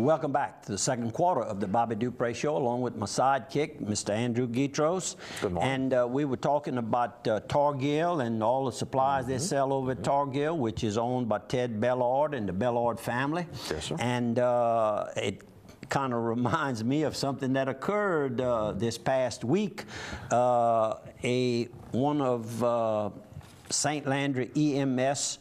Welcome back to the second quarter of the Bobby Dupre Show, along with my sidekick, Mr. Andrew Guitros. Good morning. And we were talking about Targill and all the supplies they sell over at Targill, which is owned by Ted Bellard and the Bellard family. Yes, sir. And it kind of reminds me of something that occurred this past week. One of St. Landry EMS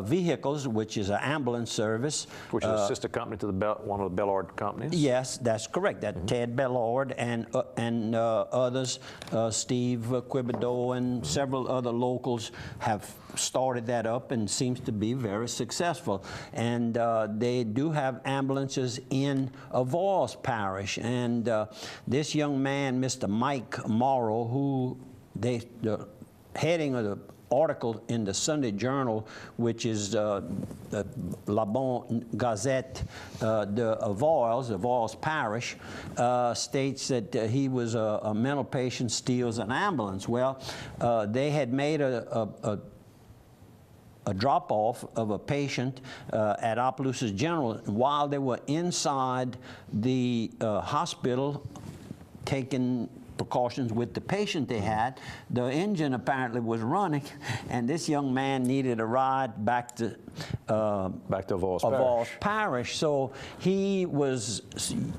vehicles, which is an ambulance service. Which is a sister company to one of the Bellard companies? Yes, that's correct. That Ted Bellard and others, Steve Quibido and several other locals have started that up and seems to be very successful. And they do have ambulances in Avoyles Parish. And this young man, Mr. Mike Morrow, who the heading of the article in the Sunday Journal, which is the La Bonne Gazette de Avoyles Parish, states that he was a mental patient, steals an ambulance. Well, they had made a drop-off of a patient at Opelousas General. While they were inside the hospital taking precautions with the patient they had, the engine apparently was running, and this young man needed a ride back to Avoyles Parish. So he was,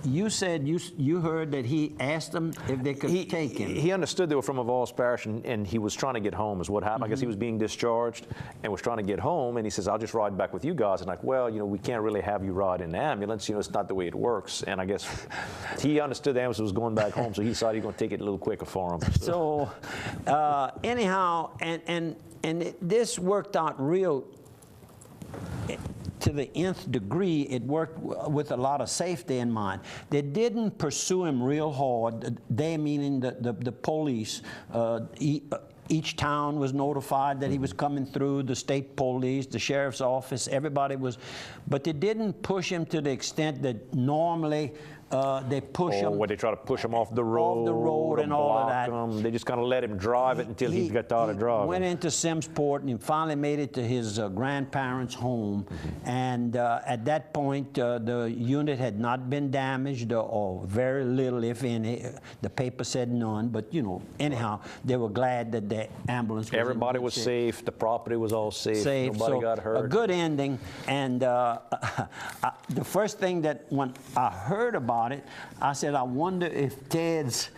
you said you heard that he asked them if they could take him. He understood they were from Avoyles Parish, and he was trying to get home is what happened. I guess he was being discharged and was trying to get home, and he says, I'll just ride back with you guys. And like, well, you know, we can't really have you ride in the ambulance. You know, it's not the way it works. And I guess he understood the ambulance was going back home, so he decided he was going to take it a little quicker for him. So anyhow, and this worked out real to the nth degree. It worked with a lot of safety in mind. They didn't pursue him real hard. They, meaning the police. Each town was notified that he was coming through, the state police, the sheriff's office, everybody was, but they didn't push him to the extent that normally they push him. Where they try to push him off the road, and all of that. They just kind of let him drive it until he got tired of driving. Went into Simmsport and he finally made it to his grandparents' home. And at that point, the unit had not been damaged or very little, if any. The paper said none, but you know, anyhow, they were glad that the ambulance was Everybody was safe. The property was all safe. Nobody got hurt. A good ending. And the first thing that when I heard about it, I said, I wonder if Ted's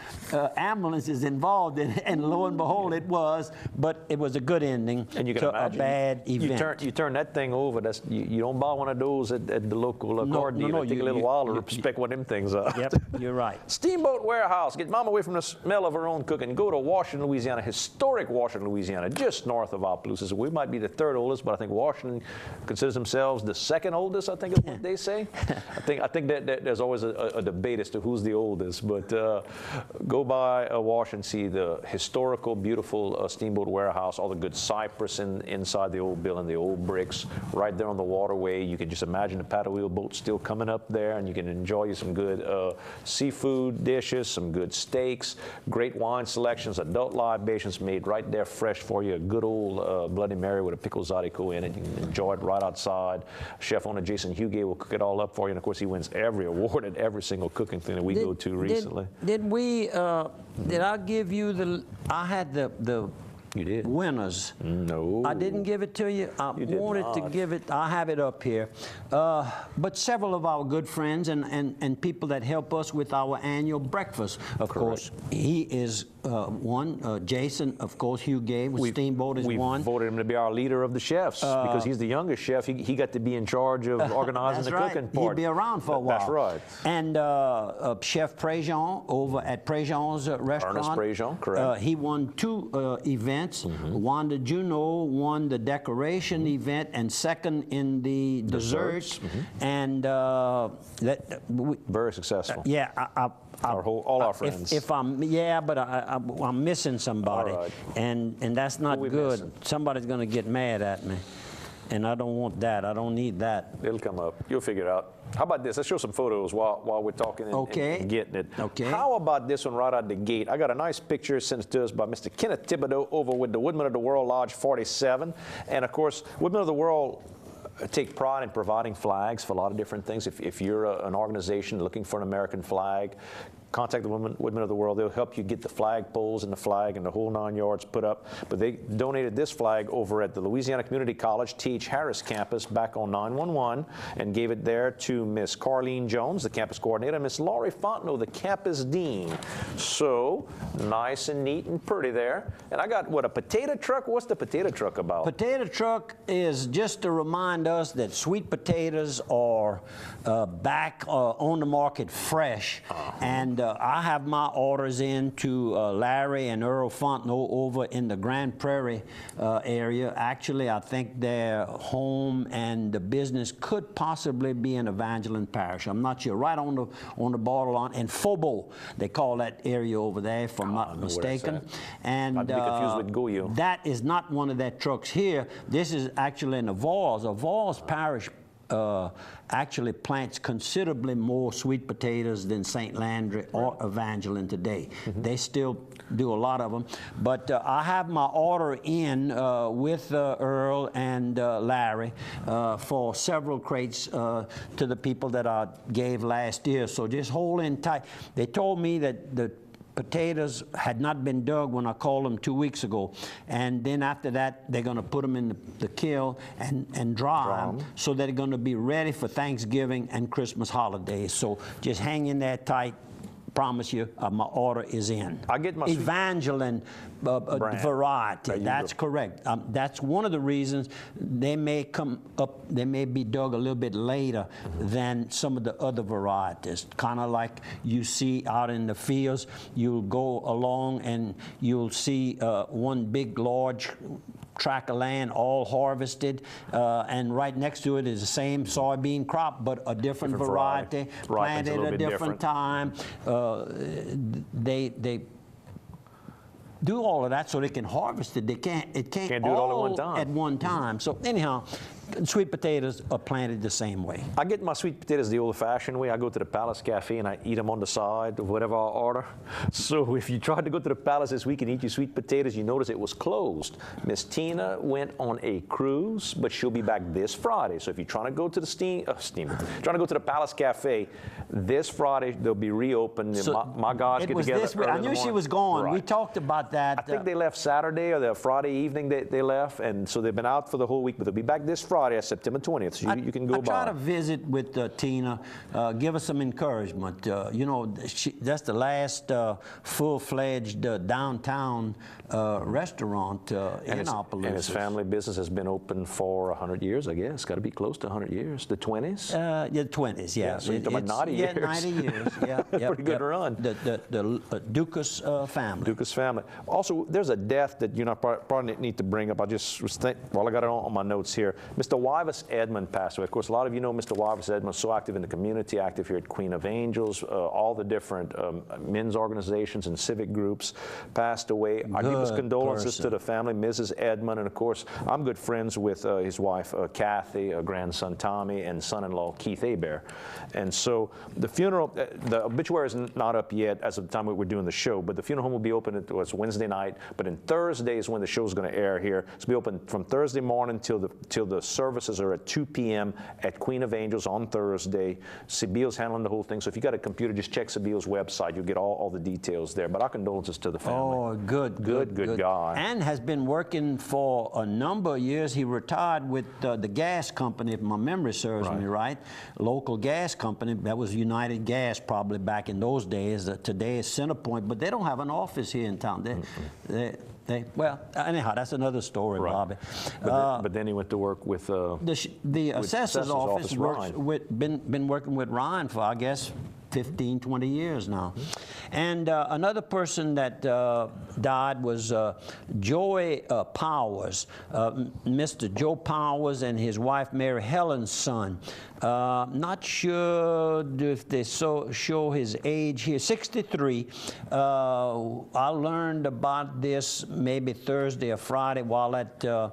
ambulance is involved in it, and lo and behold, it was. But it was a good ending and you can to imagine, a bad event. You turn that thing over. That's you don't buy one of those at the local car dealer. It take a little while to respect what them things are. Yep, you're right. Steamboat Warehouse. Get mom away from the smell of her own cooking. Go to Washington, Louisiana, historic Washington, Louisiana, just north of Opelousas. We might be the third oldest, but I think Washington considers themselves the second oldest. I think is what they say. I think that there's always a debate as to who's the oldest, but go by Washington, see the historical, beautiful Steamboat Warehouse, all the good cypress inside the old building, the old bricks, right there on the waterway. You can just imagine the paddle wheel boat still coming up there, and you can enjoy you some good seafood dishes, some good steaks, great wine selections, adult libations made right there fresh for you, a good old Bloody Mary with a pickle zydeco in it. You can enjoy it right outside. Chef owner Jason Hugay will cook it all up for you, and of course he wins every award at every single cooking thing that we go to recently. Did I give you I had the You did. winners. No. I didn't give it to you. I wanted to give it. I have it up here. But several of our good friends and people that help us with our annual breakfast, of course, he is one. Jason, of course, Hugh Gay with Steamboat is one. We voted him to be our leader of the chefs because he's the youngest chef. He got to be in charge of organizing the cooking part. He'd be around for a while. That's right. And Chef Préjean over at Préjean's restaurant. Ernest Préjean, correct. He won 2 events. Won the Juno, won the decoration event, and second in the desserts. And very successful. Yeah, all our friends. If I'm missing somebody, and that's not good. Missing? Somebody's going to get mad at me, and I don't want that. I don't need that. It'll come up. You'll figure it out. How about this? Let's show some photos while we're talking and getting it. Okay. How about this one right out the gate? I got a nice picture sent to us by Mr. Kenneth Thibodeau over with the Woodman of the World Lodge 47. And, of course, Woodman of the World take pride in providing flags for a lot of different things. If you're an organization looking for an American flag, contact the Women of the World. They'll help you get the flag poles and the flag and the whole 9 yards put up. But they donated this flag over at the Louisiana Community College T.H. Harris campus back on 9/11 and gave it there to Miss Carlene Jones, the campus coordinator, and Miss Laurie Fontenot, the campus dean. So nice and neat and pretty there. And I got, what, a potato truck? What's the potato truck about? Potato truck is just to remind us that sweet potatoes are back on the market fresh. And I have my orders in to Larry and Earl Fontenot over in the Grand Prairie area. Actually, I think their home and the business could possibly be in Evangeline Parish. I'm not sure. Right on the borderline. And Fobo, they call that area over there, if I'm not mistaken. And I'd be confused with Goyo. that is not one of their trucks here. This is actually in the Vols. The Vols Parish actually plants considerably more sweet potatoes than St. Landry or Evangeline today. They still do a lot of them. But I have my order in with Earl and Larry for several crates to the people that I gave last year. So just hold in tight. They told me that the potatoes had not been dug when I called them 2 weeks ago. And then after that, they're going to put them in the kiln and dry them so they're going to be ready for Thanksgiving and Christmas holidays. So just hang in there tight. Promise you, my order is in. I get my Evangeline variety. That's correct. That's one of the reasons they may come up. They may be dug a little bit later than some of the other varieties. Kind of like you see out in the fields. You'll go along and you'll see one big, large tract of land all harvested, and right next to it is the same soybean crop, but a different variety, planted at a different time. They do all of that so they can harvest it. It can't do it all at one time. So anyhow, sweet potatoes are planted the same way. I get my sweet potatoes the old-fashioned way. I go to the Palace Cafe and I eat them on the side of whatever I order. So if you tried to go to the Palace this week and eat your sweet potatoes, you notice it was closed. Miss Tina went on a cruise, but she'll be back this Friday. So if you're trying to go to the trying to go to the Palace Cafe this Friday, they'll be reopened. So my guys get together. I knew she was gone. Right. We talked about that. I think they left Saturday or the Friday evening they left, and so they've been out for the whole week, but they'll be back this Friday, September 20th, so you can go by. I try to visit with Tina, give her some encouragement. You know, that's the last full-fledged downtown restaurant in Opelousas. And his family business has been open for 100 years, I guess. Got to be close to 100 years. The 20s? Yeah, the 20s, yeah. So you're talking about 90 years. Yeah, 90 years, yeah. Pretty good run. The Dukas family. Dukas family. Also, there's a death that you know probably need to bring up. I just was thinking, while I got it on my notes here. Mr. Wyvis Edmond passed away. Of course, a lot of you know Mr. Wyvis Edmond, so active in the community, active here at Queen of Angels, all the different men's organizations and civic groups, passed away. Our deepest condolences to the family, Mrs. Edmond, and of course, I'm good friends with his wife, Kathy, grandson Tommy, and son-in-law Keith Hebert. And so the funeral, the obituary is not up yet as of the time we're doing the show, but the funeral home will be open. It was Wednesday night, but in Thursday is when the show is going to air here. It's going to be open from Thursday morning till the services are at 2 p.m. at Queen of Angels on Thursday. Sabile's handling the whole thing, so if you got a computer, just check Sabile's website. You'll get all the details there. But our condolences to the family. Oh, good guy. And has been working for a number of years. He retired with the gas company, if my memory serves me right. Local gas company. That was United Gas probably back in those days. Today is CenterPoint, but they don't have an office here in town. Well, anyhow, that's another story, Bobby. But then he went to work with the assessor's office. Been working with Ryan for, I guess, 15, 20 years now. And another person that died was Joey Powers, Mr. Joe Powers and his wife Mary Helen's son. Not sure if they show his age here, 63. I learned about this maybe Thursday or Friday while at the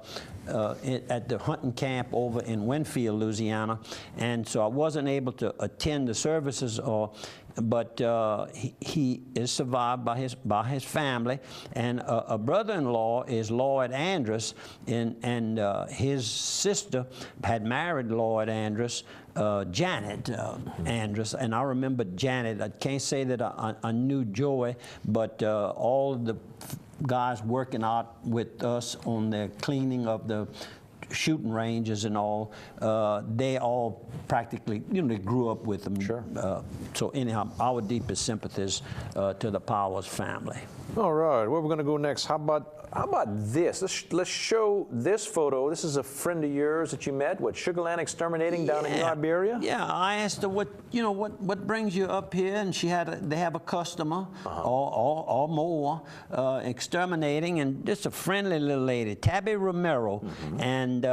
hunting camp over in Winfield, Louisiana, and so I wasn't able to attend the services or but he is survived by his family, and a brother-in-law is Lloyd Andrus, and his sister had married Lloyd Andrus, Janet Andrus, and I remember Janet. I can't say that I knew Joey, but all the guys working out with us on the cleaning of the shooting ranges and all, they all practically, they grew up with them. Sure. So anyhow, our deepest sympathies to the Powers family. All right, where we're going to go next? How about this? Let's show this photo. This is a friend of yours that you met, Sugarland Exterminating down in Liberia? Yeah, I asked her what brings you up here, and they have a customer or more exterminating, and just a friendly little lady, Tabby Romero, and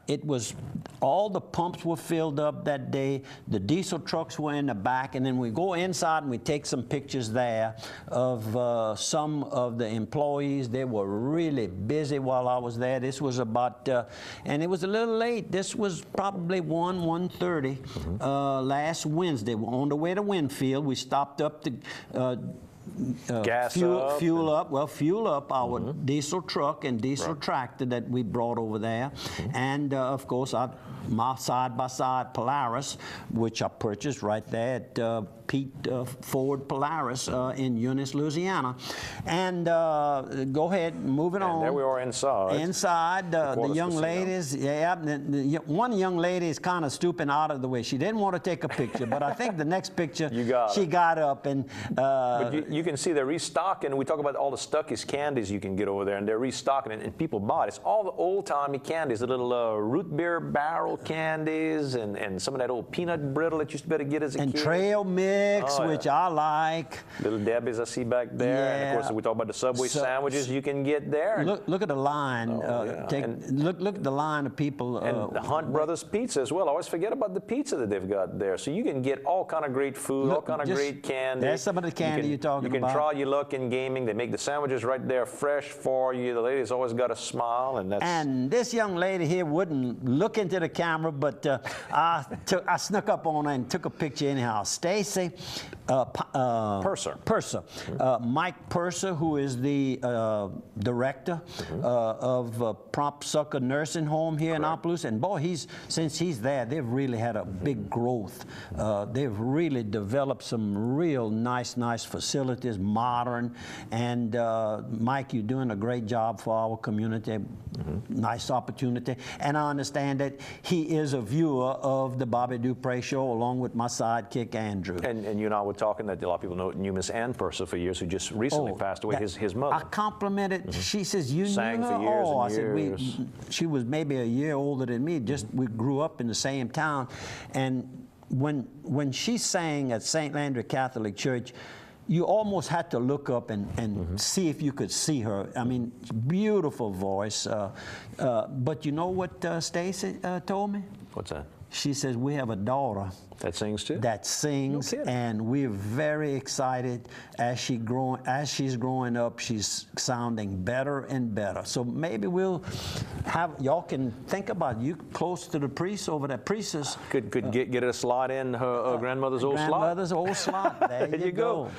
it was all the pumps were filled up that day. The diesel trucks were in the back, and then we go inside and we take some pictures there of some of the employees. They were really busy while I was there. This was about, and it was a little late. This was probably 1:30 last Wednesday. We're on the way to Winfield. We stopped up to fuel up our diesel truck and diesel tractor that we brought over there, and of course my side-by-side Polaris, which I purchased right there at Pete Ford Polaris in Eunice, Louisiana. And go ahead, moving on. There we are inside. Inside, the young ladies, one young lady is kind of stooping out of the way. She didn't want to take a picture, but I think the next picture she got up and. But you can see they're restocking. We talk about all the Stuckey's candies you can get over there, and they're restocking it, and people buy it. It's all the old-timey candies, the little root beer barrel candies, and some of that old peanut brittle that you used to better get as a kid. And trail mix, which I like. Little Debbie's I see back there. Yeah. And of course, we talk about the Subway sandwiches you can get there. Look at the line. Look at the line of people. And the Hunt Brothers Pizza as well. I always forget about the pizza that they've got there. So you can get all kind of great food, all kind of great candy. There's some of the candy you're talking about. You can try your luck in gaming. They make the sandwiches right there fresh for you. The lady's always got a smile, and that's. And this young lady here wouldn't look into the camera, but I snuck up on her and took a picture anyhow. Stacy Purser. Mike Purser, who is the director of Prompt Sucker Nursing Home here in Opelousas. And boy, since he's there, they've really had a big growth. They've really developed some real nice facilities, modern. And Mike, you're doing a great job for our community. Nice opportunity. And I understand that he is a viewer of the Bobby Dupre Show, along with my sidekick, Andrew. And you and I were talking that a lot of people knew Miss Ann Purser for years, who just recently passed away, his mother. I complimented, she says, you sang knew her? for years and I years. said, she was maybe a year older than me, we grew up in the same town. And when she sang at St. Landry Catholic Church, you almost had to look up and see if you could see her. I mean, beautiful voice. But you know what Stacy told me? What's that? She says, we have a daughter that sings too. That sings, no kidding. And we're very excited as she's growing up. She's sounding better and better. So maybe we'll have y'all can think about you close to the priest over there. Priestess could get a slot in her grandmother's old slot. Grandmother's old slot. There you go.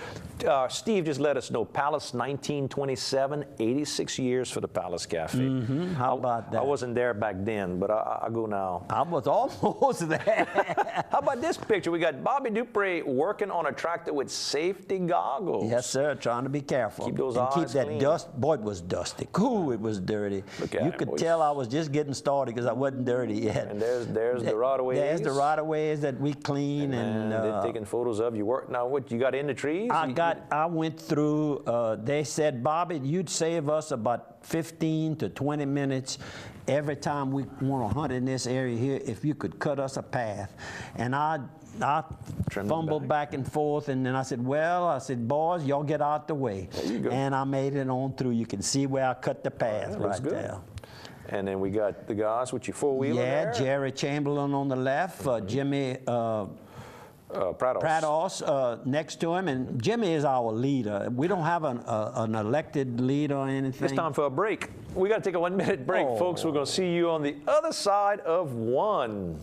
Steve just let us know. Palace 1927, 86 years for the Palace Cafe. How about that? I wasn't there back then, but I go now. I was almost there. How about this picture? We got Bobby Dupre working on a tractor with safety goggles. Yes, sir. Trying to be careful. Keep those and eyes keep that clean. dust. Boy, it was dusty. Ooh, it was dirty. You could tell I was just getting started because I wasn't dirty yet. And there's the right-of-ways. There's the right-of-ways that we clean and they're taking photos of. You work now. What you got in the trees? I went through. They said, Bobby, you'd save us about 15 to 20 minutes every time we want to hunt in this area here if you could cut us a path. And I fumbled back and forth, and then I said, boys, y'all get out the way. There you go. And I made it on through. You can see where I cut the path right good. there. And then we got the guys with your four-wheeler there. Jerry Chamberlain on the left, Jimmy Prados next to him, and Jimmy is our leader. We don't have an elected leader or anything. It's time for a break. We got to take a 1-minute break, folks. We're going to see you on the other side of one.